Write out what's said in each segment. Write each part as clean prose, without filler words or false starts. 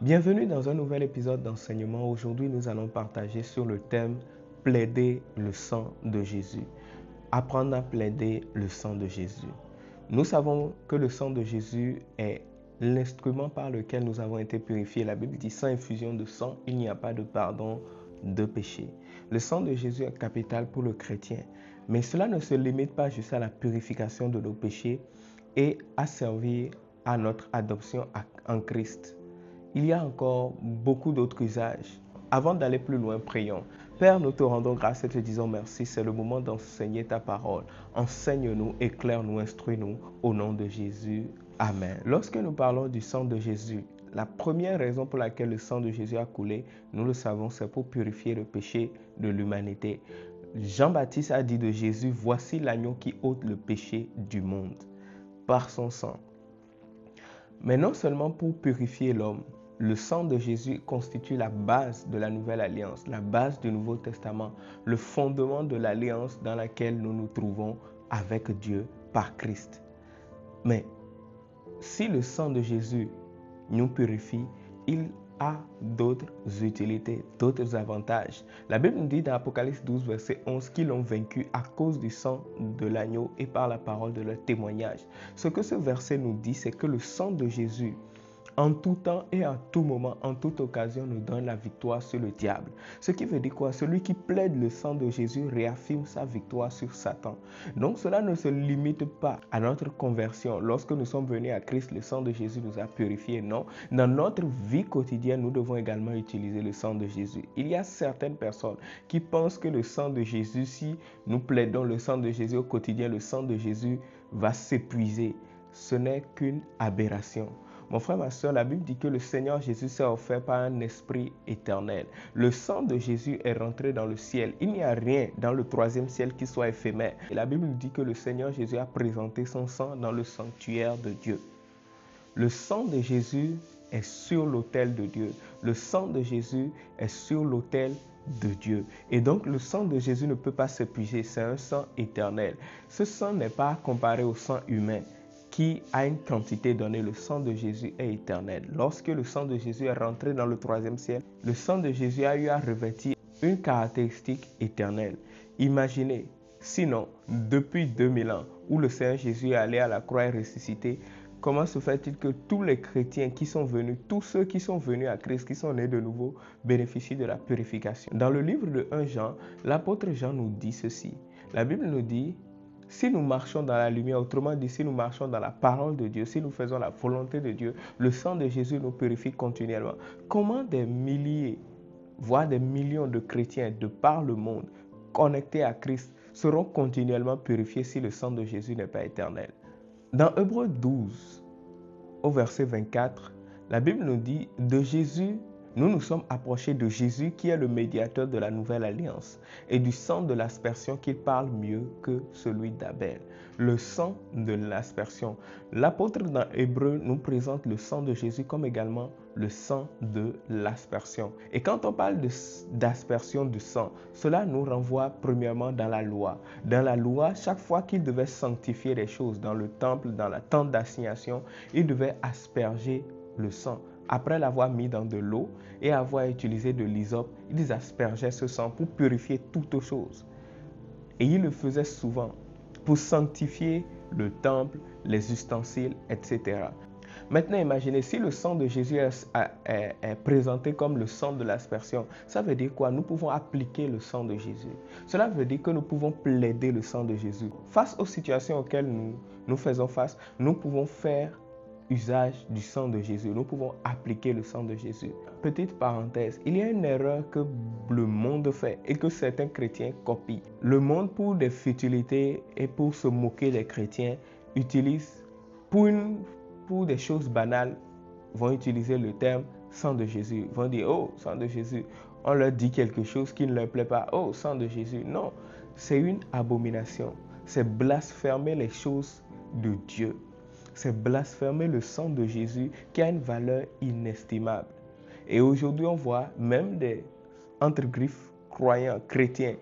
Bienvenue dans un nouvel épisode d'enseignement. Aujourd'hui, nous allons partager sur le thème « Plaider le sang de Jésus ». Apprendre à plaider le sang de Jésus. Nous savons que le sang de Jésus est l'instrument par lequel nous avons été purifiés. La Bible dit « Sans effusion de sang, il n'y a pas de pardon de péché ». Le sang de Jésus est capital pour le chrétien. Mais cela ne se limite pas juste à la purification de nos péchés et à servir à notre adoption en Christ. Il y a encore beaucoup d'autres usages. Avant d'aller plus loin, prions. Père, nous te rendons grâce et te disons merci. C'est le moment d'enseigner ta parole. Enseigne-nous, éclaire-nous, instruis-nous au nom de Jésus. Amen. Lorsque nous parlons du sang de Jésus, la première raison pour laquelle le sang de Jésus a coulé, nous le savons, c'est pour purifier le péché de l'humanité. Jean-Baptiste a dit de Jésus, voici l'agneau qui ôte le péché du monde par son sang. Mais non seulement pour purifier l'homme, le sang de Jésus constitue la base de la nouvelle alliance, la base du Nouveau Testament, le fondement de l'alliance dans laquelle nous nous trouvons avec Dieu par Christ. Mais si le sang de Jésus nous purifie, il a d'autres utilités, d'autres avantages. La Bible nous dit dans Apocalypse 12, verset 11, qu'ils l'ont vaincu à cause du sang de l'agneau et par la parole de leur témoignage. Ce que ce verset nous dit, c'est que le sang de Jésus, en tout temps et à tout moment, en toute occasion, nous donne la victoire sur le diable. Ce qui veut dire quoi? Celui qui plaide le sang de Jésus réaffirme sa victoire sur Satan. Donc cela ne se limite pas à notre conversion. Lorsque nous sommes venus à Christ, le sang de Jésus nous a purifiés. Non, dans notre vie quotidienne, nous devons également utiliser le sang de Jésus. Il y a certaines personnes qui pensent que le sang de Jésus, si nous plaidons le sang de Jésus au quotidien, le sang de Jésus va s'épuiser. Ce n'est qu'une aberration. Mon frère, ma soeur, la Bible dit que le Seigneur Jésus s'est offert par un esprit éternel. Le sang de Jésus est rentré dans le ciel. Il n'y a rien dans le troisième ciel qui soit éphémère. Et la Bible nous dit que le Seigneur Jésus a présenté son sang dans le sanctuaire de Dieu. Le sang de Jésus est sur l'autel de Dieu. Le sang de Jésus est sur l'autel de Dieu. Et donc, le sang de Jésus ne peut pas s'épuiser. C'est un sang éternel. Ce sang n'est pas comparé au sang humain qui a une quantité donnée. Le sang de Jésus est éternel. Lorsque le sang de Jésus est rentré dans le troisième ciel, le sang de Jésus a eu à revêtir une caractéristique éternelle. Imaginez, sinon, depuis 2000 ans, où le Seigneur Jésus est allé à la croix et ressuscité, comment se fait-il que tous les chrétiens qui sont venus, tous ceux qui sont venus à Christ, qui sont nés de nouveau, bénéficient de la purification? Dans le livre de 1 Jean, l'apôtre Jean nous dit ceci. La Bible nous dit, si nous marchons dans la lumière, autrement dit, si nous marchons dans la parole de Dieu, si nous faisons la volonté de Dieu, le sang de Jésus nous purifie continuellement. Comment des milliers, voire des millions de chrétiens de par le monde, connectés à Christ, seront continuellement purifiés si le sang de Jésus n'est pas éternel? Dans Hébreux 12, au verset 24, la Bible nous dit « De Jésus, nous nous sommes approchés de Jésus qui est le médiateur de la nouvelle alliance et du sang de l'aspersion qui parle mieux que celui d'Abel. » Le sang de l'aspersion. L'apôtre dans Hébreu nous présente le sang de Jésus comme également le sang de l'aspersion. Et quand on parle d'aspersion du sang, cela nous renvoie premièrement dans la loi. Dans la loi, chaque fois qu'il devait sanctifier les choses dans le temple, dans la tente d'assignation, il devait asperger le sang. Après l'avoir mis dans de l'eau et avoir utilisé de l'hysope, ils aspergeaient ce sang pour purifier toutes choses. Et ils le faisaient souvent pour sanctifier le temple, les ustensiles, etc. Maintenant, imaginez, si le sang de Jésus est présenté comme le sang de l'aspersion, ça veut dire quoi? Nous pouvons appliquer le sang de Jésus. Cela veut dire que nous pouvons plaider le sang de Jésus. Face aux situations auxquelles nous faisons face, nous pouvons faire usage du sang de Jésus. Nous pouvons appliquer le sang de Jésus. Petite parenthèse, il y a une erreur que le monde fait et que certains chrétiens copient. Le monde, pour des futilités et pour se moquer des chrétiens, utilise pour des choses banales, vont utiliser le terme sang de Jésus. Ils vont dire, oh, sang de Jésus. On leur dit quelque chose qui ne leur plaît pas. Oh, sang de Jésus. Non, c'est une abomination. C'est blasphémer les choses de Dieu. C'est blasphémer le sang de Jésus qui a une valeur inestimable. Et aujourd'hui, on voit même des entre-griffes croyants, chrétiens,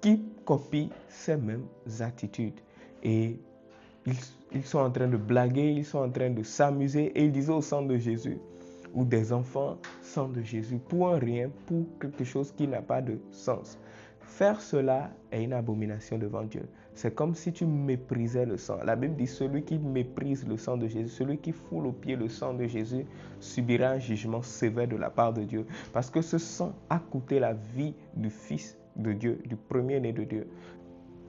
qui copient ces mêmes attitudes. Et ils sont en train de blaguer, ils sont en train de s'amuser et ils disent au sang de Jésus. ou des enfants sang de Jésus, pour un rien, pour quelque chose qui n'a pas de sens. Faire cela est une abomination devant Dieu. C'est comme si tu méprisais le sang. La Bible dit, celui qui méprise le sang de Jésus, celui qui foule aux pieds le sang de Jésus, subira un jugement sévère de la part de Dieu. Parce que ce sang a coûté la vie du Fils de Dieu, du premier-né de Dieu.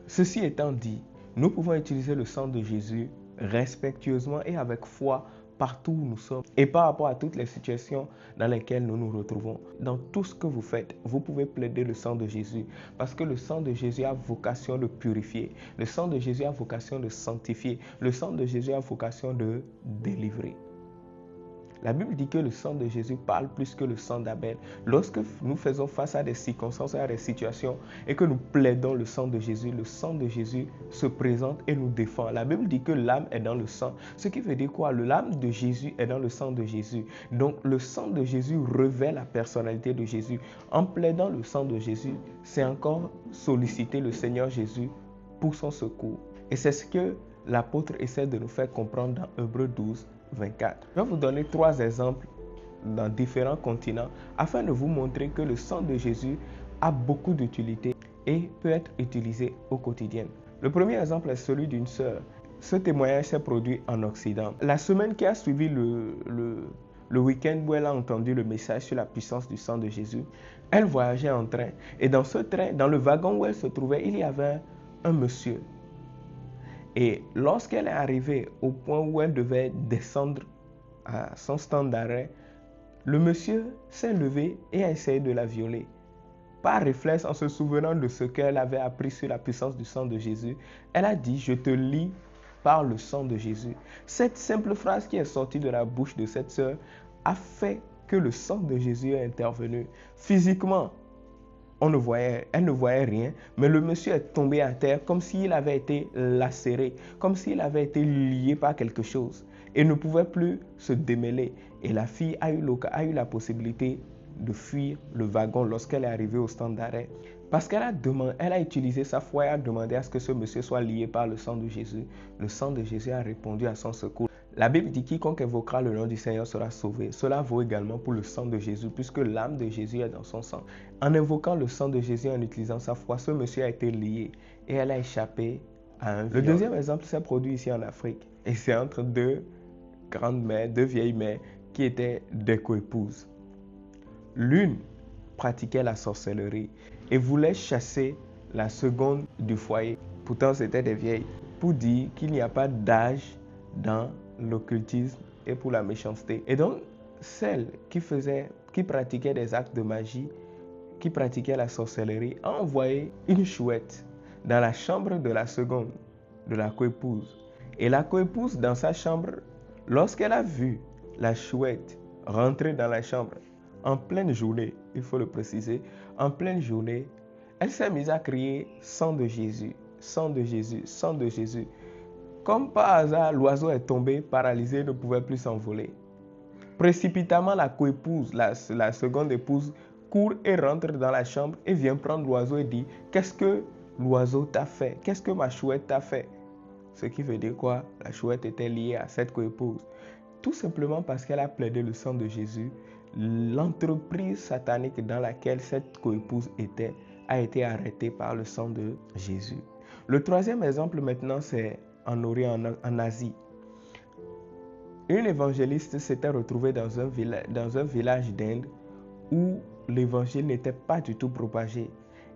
Ceci étant dit, nous pouvons utiliser le sang de Jésus respectueusement et avec foi partout où nous sommes et par rapport à toutes les situations dans lesquelles nous nous retrouvons. Dans tout ce que vous faites, vous pouvez plaider le sang de Jésus parce que le sang de Jésus a vocation de purifier. Le sang de Jésus a vocation de sanctifier. Le sang de Jésus a vocation de délivrer. La Bible dit que le sang de Jésus parle plus que le sang d'Abel. Lorsque nous faisons face à des circonstances, à des situations et que nous plaidons le sang de Jésus se présente et nous défend. La Bible dit que l'âme est dans le sang. Ce qui veut dire quoi? L'âme de Jésus est dans le sang de Jésus. Donc le sang de Jésus revêt la personnalité de Jésus. En plaidant le sang de Jésus, c'est encore solliciter le Seigneur Jésus pour son secours. Et c'est ce que l'apôtre essaie de nous faire comprendre dans Hébreux 12, 24. Je vais vous donner 3 exemples dans différents continents afin de vous montrer que le sang de Jésus a beaucoup d'utilité et peut être utilisé au quotidien. Le premier exemple est celui d'une sœur. Ce témoignage s'est produit en Occident. La semaine qui a suivi le week-end où elle a entendu le message sur la puissance du sang de Jésus, elle voyageait en train. Et dans ce train, dans le wagon où elle se trouvait, il y avait un monsieur. Et lorsqu'elle est arrivée au point où elle devait descendre à son stand d'arrêt, le monsieur s'est levé et a essayé de la violer. Par réflexe, en se souvenant de ce qu'elle avait appris sur la puissance du sang de Jésus, elle a dit « Je te lie par le sang de Jésus ». Cette simple phrase qui est sortie de la bouche de cette sœur a fait que le sang de Jésus est intervenu. Physiquement, elle ne voyait rien, mais le monsieur est tombé à terre comme s'il avait été lacéré, comme s'il avait été lié par quelque chose et ne pouvait plus se démêler. Et la fille a eu la possibilité de fuir le wagon lorsqu'elle est arrivée au stand d'arrêt. Parce qu'elle a utilisé sa foi et a demandé à ce que ce monsieur soit lié par le sang de Jésus. Le sang de Jésus a répondu à son secours. La Bible dit quiconque invoquera le nom du Seigneur sera sauvé. Cela vaut également pour le sang de Jésus puisque l'âme de Jésus est dans son sang. En invoquant le sang de Jésus, en utilisant sa foi, ce monsieur a été lié et elle a échappé à un viol. Le deuxième exemple s'est produit ici en Afrique et c'est entre deux vieilles mères qui étaient des coépouses. L'une pratiquait la sorcellerie et voulait chasser la seconde du foyer. Pourtant, c'était des vieilles. Pour dire qu'il n'y a pas d'âge dans l'occultisme et pour la méchanceté. Et donc, celle qui pratiquait des actes de magie, qui pratiquait la sorcellerie, a envoyé une chouette dans la chambre de la seconde, de la coépouse. Et la coépouse, dans sa chambre, lorsqu'elle a vu la chouette rentrer dans la chambre, en pleine journée, il faut le préciser, en pleine journée, elle s'est mise à crier « Sang de Jésus, sang de Jésus, sang de Jésus ». Comme par hasard, l'oiseau est tombé, paralysé, ne pouvait plus s'envoler. Précipitamment, la coépouse, la seconde épouse, court et rentre dans la chambre et vient prendre l'oiseau et dit « Qu'est-ce que l'oiseau t'a fait? Qu'est-ce que ma chouette t'a fait ?» Ce qui veut dire quoi? La chouette était liée à cette coépouse. Tout simplement parce qu'elle a plaidé le sang de Jésus, l'entreprise satanique dans laquelle cette coépouse était a été arrêtée par le sang de Jésus. Le troisième exemple maintenant, c'est en Orient, en Asie. Une évangéliste s'était retrouvée dans un village d'Inde où l'évangile n'était pas du tout propagé.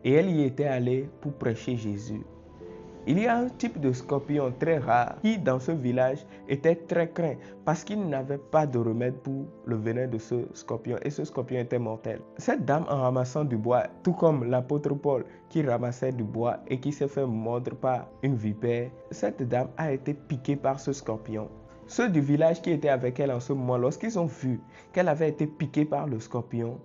Et elle y était allée pour prêcher Jésus. Il y a un type de scorpion très rare qui, dans ce village, était très craint parce qu'il n'avait pas de remède pour le venin de ce scorpion et ce scorpion était mortel. Cette dame, en ramassant du bois, tout comme l'apôtre Paul qui ramassait du bois et qui s'est fait mordre par une vipère, cette dame a été piquée par ce scorpion. Ceux du village qui étaient avec elle en ce moment, lorsqu'ils ont vu qu'elle avait été piquée par le scorpion,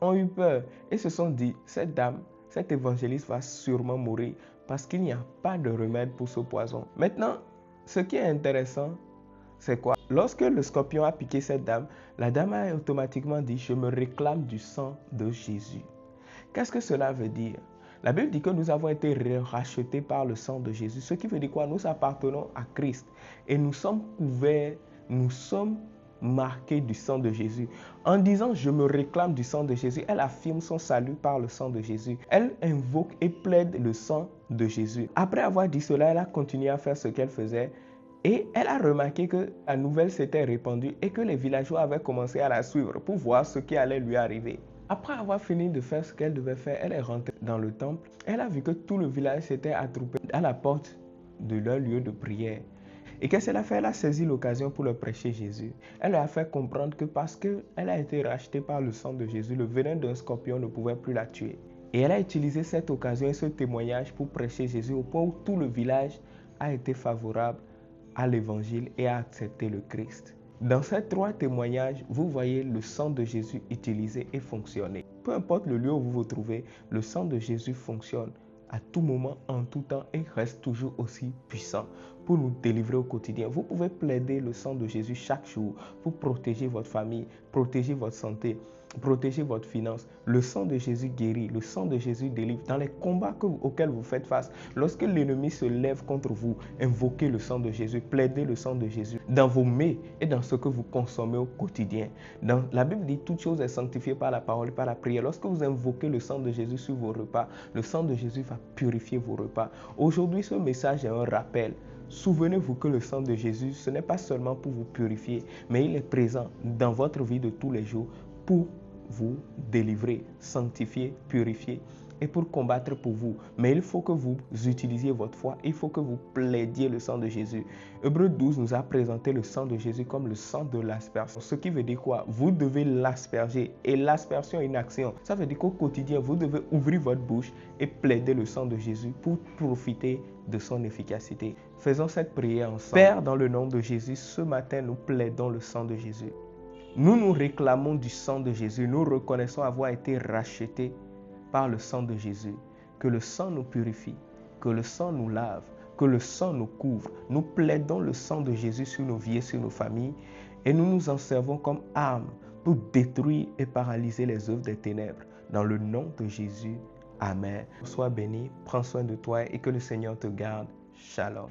ont eu peur et se sont dit, cette dame, cet évangéliste va sûrement mourir parce qu'il n'y a pas de remède pour ce poison. Maintenant, ce qui est intéressant, c'est quoi? Lorsque le scorpion a piqué cette dame, la dame a automatiquement dit « Je me réclame du sang de Jésus ». Qu'est-ce que cela veut dire? La Bible dit que nous avons été rachetés par le sang de Jésus. Ce qui veut dire quoi? Nous appartenons à Christ et nous sommes couverts, nous sommes marquée du sang de Jésus. En disant « je me réclame du sang de Jésus », elle affirme son salut par le sang de Jésus. Elle invoque et plaide le sang de Jésus. Après avoir dit cela, elle a continué à faire ce qu'elle faisait. Et elle a remarqué que la nouvelle s'était répandue et que les villageois avaient commencé à la suivre pour voir ce qui allait lui arriver. Après avoir fini de faire ce qu'elle devait faire, elle est rentrée dans le temple. Elle a vu que tout le village s'était attroupé à la porte de leur lieu de prière. Et qu'est-ce qu'elle a fait? Elle a saisi l'occasion pour leur prêcher Jésus. Elle leur a fait comprendre que parce qu'elle a été rachetée par le sang de Jésus, le venin d'un scorpion ne pouvait plus la tuer. Et elle a utilisé cette occasion et ce témoignage pour prêcher Jésus au point où tout le village a été favorable à l'évangile et a accepté le Christ. Dans ces 3 témoignages, vous voyez le sang de Jésus utilisé et fonctionner. Peu importe le lieu où vous vous trouvez, le sang de Jésus fonctionne à tout moment, en tout temps et reste toujours aussi puissant pour nous délivrer au quotidien. Vous pouvez plaider le sang de Jésus chaque jour pour protéger votre famille, protéger votre santé, protéger votre finance. Le sang de Jésus guérit, le sang de Jésus délivre. Dans les combats auxquels vous faites face, lorsque l'ennemi se lève contre vous, invoquez le sang de Jésus, plaidez le sang de Jésus dans vos mets et dans ce que vous consommez au quotidien. Dans la Bible dit toute chose est sanctifiée par la parole et par la prière. Lorsque vous invoquez le sang de Jésus sur vos repas, le sang de Jésus va purifier vos repas. Aujourd'hui, ce message est un rappel. Souvenez-vous que le sang de Jésus, ce n'est pas seulement pour vous purifier, mais il est présent dans votre vie de tous les jours pour vous délivrer, sanctifier, purifier et pour combattre pour vous. Mais il faut que vous utilisiez votre foi, il faut que vous plaidiez le sang de Jésus. Hébreux 12 nous a présenté le sang de Jésus comme le sang de l'aspersion. Ce qui veut dire quoi? Vous devez l'asperger. Et l'aspersion est une action. Ça veut dire qu'au quotidien, vous devez ouvrir votre bouche et plaider le sang de Jésus pour profiter de son efficacité. Faisons cette prière ensemble. Père, dans le nom de Jésus, ce matin, nous plaidons le sang de Jésus. Nous nous réclamons du sang de Jésus. Nous reconnaissons avoir été rachetés par le sang de Jésus. Que le sang nous purifie, que le sang nous lave, que le sang nous couvre. Nous plaidons le sang de Jésus sur nos vies et sur nos familles et nous nous en servons comme arme pour détruire et paralyser les œuvres des ténèbres. Dans le nom de Jésus, Amen. Sois béni, prends soin de toi et que le Seigneur te garde. Shalom.